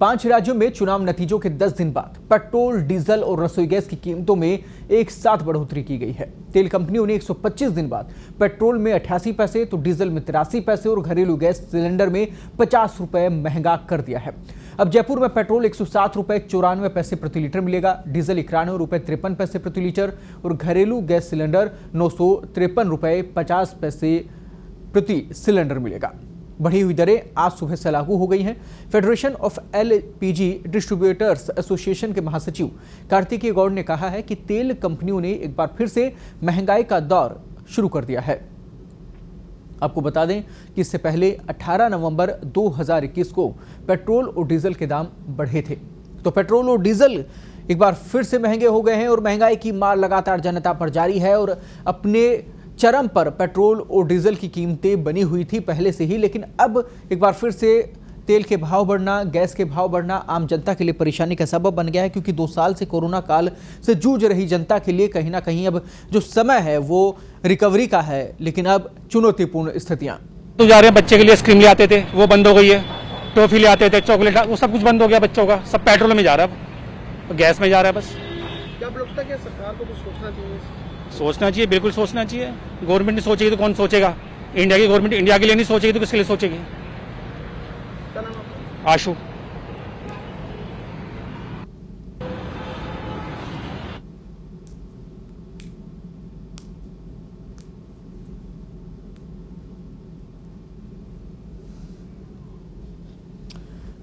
5 राज्यों में चुनाव नतीजों के 10 दिन बाद पेट्रोल, डीजल और रसोई गैस की कीमतों में एक साथ बढ़ोतरी की गई है। तेल कंपनियों ने 125 दिन बाद पेट्रोल में 88 पैसे तो डीजल में 83 पैसे और घरेलू गैस सिलेंडर में 50 रुपए महंगा कर दिया है। अब जयपुर में पेट्रोल 107 रुपए 94 पैसे प्रति लीटर मिलेगा, डीजल 91 रुपए 53 पैसे प्रति लीटर और घरेलू गैस सिलेंडर 953 रुपए 50 पैसे प्रति सिलेंडर मिलेगा। बढ़ी हुई दरें आज सुबह से लागू हो गई हैं। Federation of LPG distributors association के महासचिव कार्तिकेय गौड़ ने कहा है कि तेल कंपनियों ने एक बार फिर से महंगाई का दौर शुरू कर दिया है। आपको बता दें कि इससे पहले 18 नवंबर 2021 को पेट्रोल और डीजल के दाम बढ़े थे। तो पेट्रोल और डीजल एक बार फिर से महंगे हो गए हैं और महंगाई की मार लगातार जनता पर जारी है और अपने चरम पर पेट्रोल और डीजल की कीमतें बनी हुई थी पहले से ही, लेकिन अब एक बार फिर से तेल के भाव बढ़ना, गैस के भाव बढ़ना आम जनता के लिए परेशानी का सबब बन गया है, क्योंकि 2 साल से कोरोना काल से जूझ रही जनता के लिए कहीं ना कहीं अब जो समय है वो रिकवरी का है, लेकिन अब चुनौतीपूर्ण स्थितियां तो जा रहे हैं। बच्चे के लिए आइसक्रीम ले आते थे, वो बंद हो गई है। टॉफी ले आते थे, चॉकलेट, वो सब कुछ बंद हो गया बच्चों का। सब पेट्रोल में जा रहा है, गैस में जा रहा है। बस क्या आप लगता है कि सरकार को कुछ सोचना चाहिए? सोचना चाहिए, बिल्कुल सोचना चाहिए। गवर्नमेंट नहीं सोचेगी तो कौन सोचेगा? इंडिया की गवर्नमेंट इंडिया के लिए नहीं सोचेगी तो किसके लिए सोचेगी? क्या नाम आपका? आशु।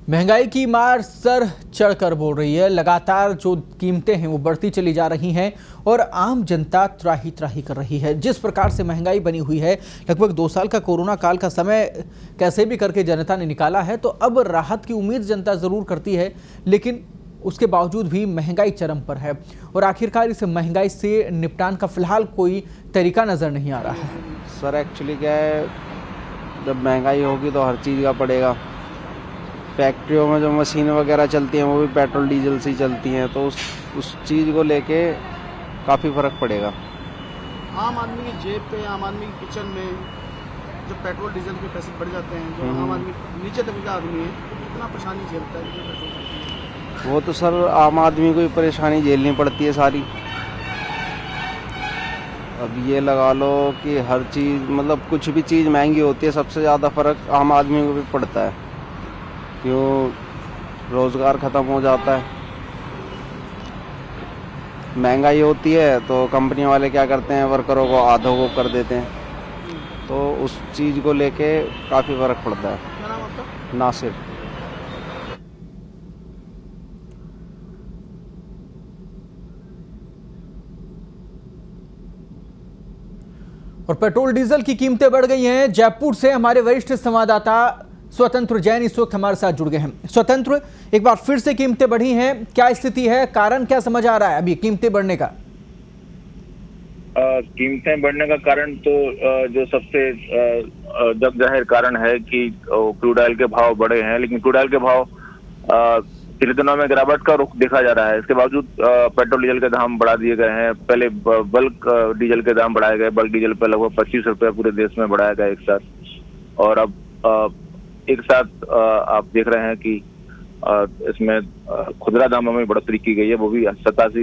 महंगाई की मार सर चढ़कर बोल रही है। लगातार जो कीमतें हैं वो बढ़ती चली जा रही हैं और आम जनता त्राही त्राही कर रही है। जिस प्रकार से महंगाई बनी हुई है, लगभग 2 साल का कोरोना काल का समय कैसे भी करके जनता ने निकाला है, तो अब राहत की उम्मीद जनता ज़रूर करती है, लेकिन उसके बावजूद भी महंगाई चरम पर है और आखिरकार इस महंगाई से निपटान का फिलहाल कोई तरीका नज़र नहीं आ रहा है। सर एक्चुअली क्या है, जब महंगाई होगी तो हर चीज़ का पड़ेगा। फैक्ट्रियों में जो मशीन वगैरह चलती हैं वो भी पेट्रोल डीजल से ही चलती हैं, तो उस चीज़ को लेके काफ़ी फ़र्क पड़ेगा। आम आदमी की जेब पे, आम आदमी की किचन में जब पेट्रोल डीजल के पैसे बढ़ जाते हैं, जो आम आदमी नीचे तबके का आदमी है तो कितना परेशानी झेलता है? वो तो सर आम आदमी को ही परेशानी झेलनी पड़ती है सारी। अब ये लगा लो कि हर चीज़, मतलब कुछ भी चीज़ महंगी होती है, सबसे ज़्यादा फ़र्क आम आदमी को भी पड़ता है, क्यों रोज़गार ख़त्म हो जाता है। महंगाई होती है तो कंपनी वाले क्या करते हैं, वर्करों को आधों को कर देते हैं, तो उस चीज़ को लेके काफ़ी फ़र्क पड़ता है। क्या नाम आपका? नासिर। और पेट्रोल डीजल की कीमतें बढ़ गई हैं। जयपुर से हमारे वरिष्ठ संवाददाता स्वतंत्र जैन इस वक्त हमारे साथ जुड़ गए हैं। स्वतंत्र, एक बार फिर से कीमतें बढ़ी हैं, क्या स्थिति है, कारण क्या समझ आ रहा है अभी कीमतें बढ़ने का? कीमतें बढ़ने का कारण तो जो सबसे जग जाहिर कारण है कि क्रूड ऑयल के भाव बढ़े हैं, लेकिन क्रूड ऑयल के भाव पिछले दिनों में गिरावट का रुख देखा जा रहा है। इसके बावजूद पेट्रोल डीजल के दाम बढ़ा दिए गए हैं। पहले बल्क डीजल के दाम बढ़ाए गए, बल्क डीजल पर लगभग 25 रुपये पूरे देश में बढ़ाया गया एक साथ, और अब एक साथ आप देख रहे हैं कि इसमें खुदरा दामों में बढ़ोतरी की गई है, वो भी 87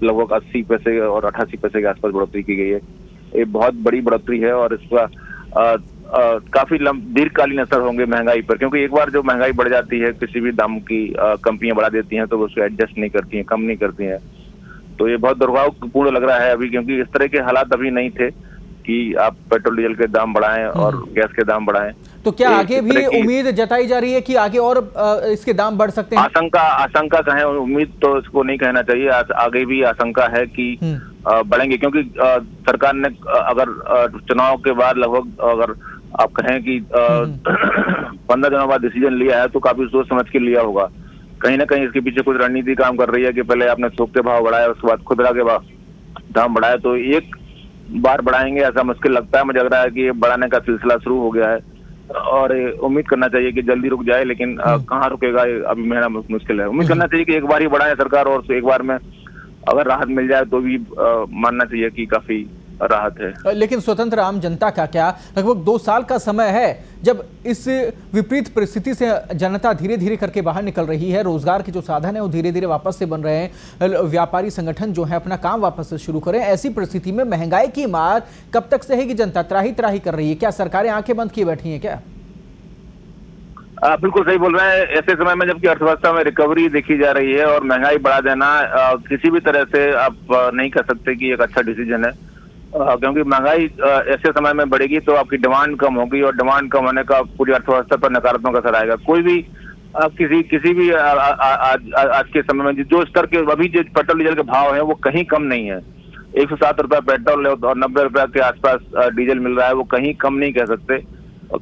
लगभग 80 पैसे और 88 पैसे के आसपास बढ़ोतरी की गई है। ये बहुत बड़ी बढ़ोतरी है और इसका काफी दीर्घकालीन असर होंगे महंगाई पर, क्योंकि एक बार जो महंगाई बढ़ जाती है, किसी भी दाम की कंपनियां बढ़ा देती हैं तो वो उसको एडजस्ट नहीं करती हैं, कम नहीं करती हैं। तो ये बहुत दुर्भाग्यपूर्ण लग रहा है अभी, क्योंकि इस तरह के हालात अभी नहीं थे कि आप पेट्रोल डीजल के दाम बढ़ाएं और गैस के दाम बढ़ाएं। तो क्या आगे भी उम्मीद जताई जा रही है कि आगे और इसके दाम बढ़ सकते हैं? आशंका कहें, उम्मीद तो इसको नहीं कहना चाहिए, आगे भी आशंका है कि बढ़ेंगे, क्योंकि सरकार ने अगर चुनाव के बाद लगभग अगर आप कहें कि 15 दिनों बाद डिसीजन लिया है तो काफी सोच समझ के लिया होगा। कहीं ना कहीं इसके पीछे कुछ रणनीति काम कर रही है कि पहले आपने थोक के भाव बढ़ाया, उसके बाद खुदरा के दाम बढ़ाया, तो एक बार बढ़ाएंगे ऐसा मुश्किल लगता है। मुझे लग रहा है कि ये बढ़ाने का सिलसिला शुरू हो गया है और उम्मीद करना चाहिए कि जल्दी रुक जाए, लेकिन कहाँ रुकेगा अभी मेरा मुश्किल है। उम्मीद करना चाहिए कि एक बार ही बढ़ाए सरकार और एक बार में अगर राहत मिल जाए तो भी मानना चाहिए कि काफी राहत है। लेकिन स्वतंत्र आम जनता का क्या, लगभग 2 साल का समय है जब इस विपरीत परिस्थिति से जनता धीरे धीरे करके बाहर निकल रही है, रोजगार के जो साधन है वो धीरे धीरे वापस से बन रहे हैं, व्यापारी संगठन जो है अपना काम वापस से शुरू करें। ऐसी परिस्थिति में महंगाई की मार कब तक सहेगी जनता? त्राही त्राही कर रही है। क्या सरकारें आंखें बंद किए बैठी हैं क्या? बिल्कुल सही बोल रहे हैं। ऐसे समय में जबकि अर्थव्यवस्था में रिकवरी देखी जा रही है और महंगाई बढ़ा देना किसी भी तरह से आप नहीं कह सकते कि एक अच्छा डिसीजन है, क्योंकि महंगाई ऐसे समय में बढ़ेगी तो आपकी डिमांड कम होगी और डिमांड कम होने का पूरी अर्थव्यवस्था पर नकारात्मक असर आएगा। कोई भी किसी भी आज के समय में जो स्तर के अभी जो पेट्रोल डीजल के भाव है वो कहीं कम नहीं है। 107 रुपया पेट्रोल और 90 रुपया के आसपास डीजल मिल रहा है, वो कहीं कम नहीं कह सकते,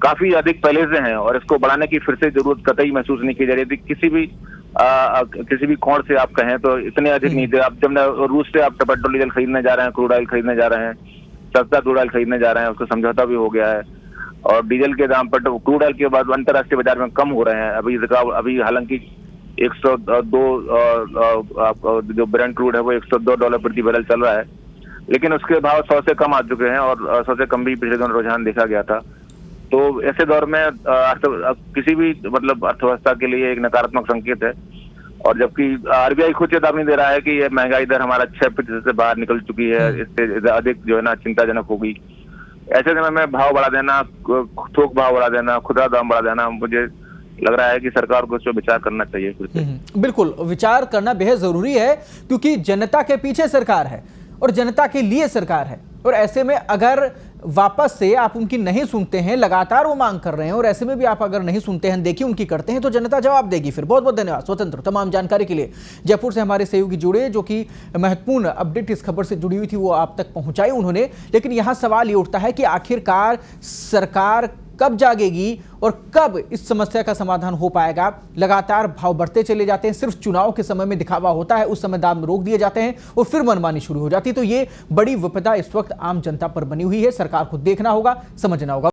काफी अधिक पहले से हैं और इसको बढ़ाने की फिर से जरूरत कतई महसूस नहीं की जा रही थी। किसी भी कोण से आप कहें तो इतने अधिक नहीं थे। आप जब रूस से आप पेट्रोल डीजल खरीदने जा रहे हैं, क्रूड ऑयल खरीदने जा रहे हैं, सस्ता क्रूड ऑयल खरीदने जा रहे हैं, उसका समझौता भी हो गया है और डीजल के दाम पर क्रूड ऑयल के बाद अंतर्राष्ट्रीय बाजार में कम हो रहे हैं। अभी हालांकि 102 जो ब्रेंट क्रूड है वो $102 प्रति बैरल चल रहा है, लेकिन उसके भाव 100 से कम आ चुके हैं और 100 से कम भी पिछले दिनों रुझान देखा गया था। तो ऐसे दौर में किसी भी अर्थव्यवस्था के लिए एक नकारात्मक संकेत है और जबकि आरबीआई खुद चेतावनी दे रहा है कि ये महंगाई दर हमारा 6% से बाहर निकल चुकी है, इससे अधिक जो है ना चिंताजनक होगी। ऐसे समय में भाव बढ़ा देना, थोक भाव बढ़ा देना, खुदरा दाम बढ़ा देना, मुझे लग रहा है कि सरकार को इस पर विचार करना चाहिए फिर से। बिल्कुल विचार करना बेहद जरूरी है, क्योंकि जनता के पीछे सरकार है और जनता के लिए सरकार है और ऐसे में अगर वापस से आप उनकी नहीं सुनते हैं, लगातार वो मांग कर रहे हैं और ऐसे में भी आप अगर नहीं सुनते हैं, देखिए उनकी करते हैं, तो जनता जवाब देगी फिर। बहुत बहुत धन्यवाद स्वतंत्र तमाम जानकारी के लिए। जयपुर से हमारे सहयोगी जुड़े जो कि महत्वपूर्ण अपडेट इस खबर से जुड़ी हुई थी वो आप तक पहुंचाई उन्होंने। लेकिन यहां सवाल ये उठता है कि आखिरकार सरकार कब जागेगी और कब इस समस्या का समाधान हो पाएगा? लगातार भाव बढ़ते चले जाते हैं, सिर्फ चुनाव के समय में दिखावा होता है, उस समय दाम रोक दिए जाते हैं और फिर मनमानी शुरू हो जाती है। तो ये बड़ी विपदा इस वक्त आम जनता पर बनी हुई है, सरकार को देखना होगा, समझना होगा।